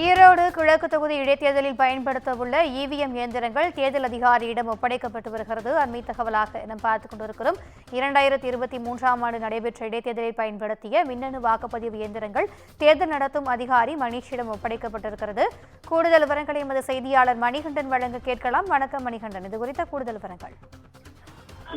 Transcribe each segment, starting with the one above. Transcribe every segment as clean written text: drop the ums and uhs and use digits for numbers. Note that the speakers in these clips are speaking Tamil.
ஈரோடு கிழக்கு தொகுதி இடைத்தேர்தலில் பயன்படுத்தவுள்ள இவிஎம் இயந்திரங்கள் தேர்தல் அதிகாரியிடம் ஒப்படைக்கப்பட்டு வருகிறது. அண்மை தகவலாக நாம் பார்த்துக் கொண்டிருக்கிறோம். 2023ஆம் ஆண்டு நடைபெற்ற இடைத்தேர்தலில் பயன்படுத்திய மின்னணு வாக்குப்பதிவு இயந்திரங்கள் தேர்தல் நடத்தும் அதிகாரி மணிஷிடம் ஒப்படைக்கப்பட்டிருக்கிறது. கூடுதல் விவரங்களை எமது செய்தியாளர் மணிகண்டன் வழங்க கேட்கலாம். வணக்கம் மணிகண்டன், இது குறித்த கூடுதல் விவரங்கள்.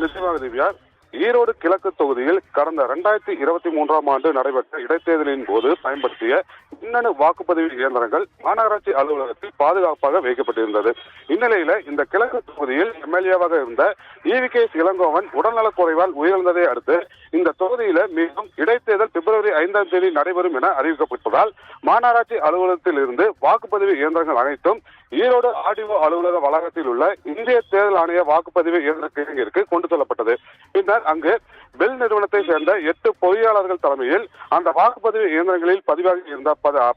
நிச்சயமாக திவ்யா, ஈரோடு கிழக்கு தொகுதியில் கடந்த 2023ஆம் ஆண்டு நடைபெற்ற இடைத்தேர்தலின் போது பயன்படுத்திய மின்னணு வாக்குப்பதிவு இயந்திரங்கள் மாநகராட்சி அலுவலகத்தில் பாதுகாப்பாக வைக்கப்பட்டிருந்தது. இந்நிலையில இந்த கிழக்கு தொகுதியில் எம்எல்ஏவாக இருந்த EVK இளங்கோவன் உடல்நலக் குறைவால் உயிரிழந்ததை அடுத்து இந்த தொகுதியில மீண்டும் இடைத்தேர்தல் பிப்ரவரி 5ஆம் தேதி நடைபெறும் என அறிவிக்கப்பட்டதால் மாநகராட்சி அலுவலகத்தில் இருந்து வாக்குப்பதிவு இயந்திரங்கள் அனைத்தும் ஈரோடு RDO அலுவலக வளாகத்தில் உள்ள இந்திய தேர்தல் ஆணைய வாக்குப்பதிவு இயந்திர கிடங்கிற்கு கொண்டு செல்லப்பட்டது. பின்னர் அங்கு பெல் நிறுவனத்தை சேர்ந்த 8 பொறியாளர்கள் தலைமையில் அந்த வாக்குப்பதிவு இயந்திரங்களில் பதிவாகி இருந்த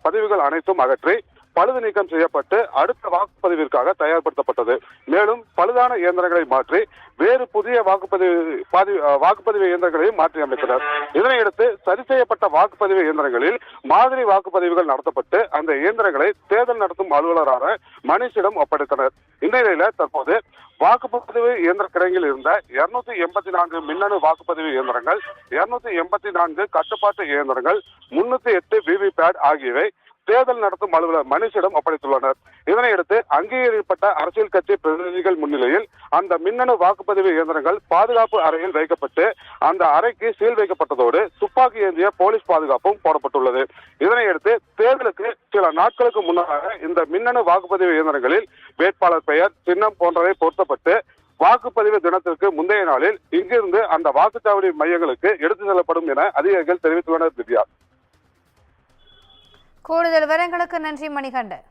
பதிவுகள் அனைத்தும் அகற்றி பழுது நீக்கம் செய்யப்பட்டு அடுத்த வாக்குப்பதிவிற்காக தயார்படுத்தப்பட்டது. மேலும் பழுதான இயந்திரங்களை மாற்றி வேறு புதிய வாக்குப்பதிவு இயந்திரங்களையும் மாற்றி அமைத்தனர். இதனையடுத்து சரி செய்யப்பட்ட வாக்குப்பதிவு இயந்திரங்களில் மாதிரி வாக்குப்பதிவுகள் நடத்தப்பட்டு அந்த இயந்திரங்களை தேர்தல் நடத்தும் அலுவலரான மணிஷிடம் ஒப்படைத்தனர். இந்நிலையில தற்போது வாக்குப்பதிவு இயந்திர கிடங்கில் இருந்த 284 மின்னணு வாக்குப்பதிவு இயந்திரங்கள், 284 கட்டுப்பாட்டு இயந்திரங்கள், 308 VVPAT ஆகியவை தேர்தல் நடத்தும் அலுவலர் மணிஷிடம் ஒப்படைத்துள்ளனர். இதனையடுத்து அங்கீகரிக்கப்பட்ட அரசியல் கட்சி பிரதிநிதிகள் முன்னிலையில் அந்த மின்னணு வாக்குப்பதிவு இயந்திரங்கள் பாதுகாப்பு அறையில் வைக்கப்பட்டு அந்த அறைக்கு சீல் வைக்கப்பட்டதோடு துப்பாக்கி ஏந்திய போலீஸ் பாதுகாப்பும் போடப்பட்டுள்ளது. இதனையடுத்து தேர்தலுக்கு சில நாட்களுக்கு முன்னதாக இந்த மின்னணு வாக்குப்பதிவு இயந்திரங்களில் வேட்பாளர் பெயர், சின்னம் போன்றவை பொருத்தப்பட்டு வாக்குப்பதிவு தினத்திற்கு முந்தைய நாளில் இங்கிருந்து அந்த வாக்குச்சாவடி மையங்களுக்கு எடுத்து செல்லப்படும் என அதிகாரிகள் தெரிவித்துள்ளனர். திவ்யா, கூடுதல் விவரங்களுக்கு நன்றி மணிகண்டன்.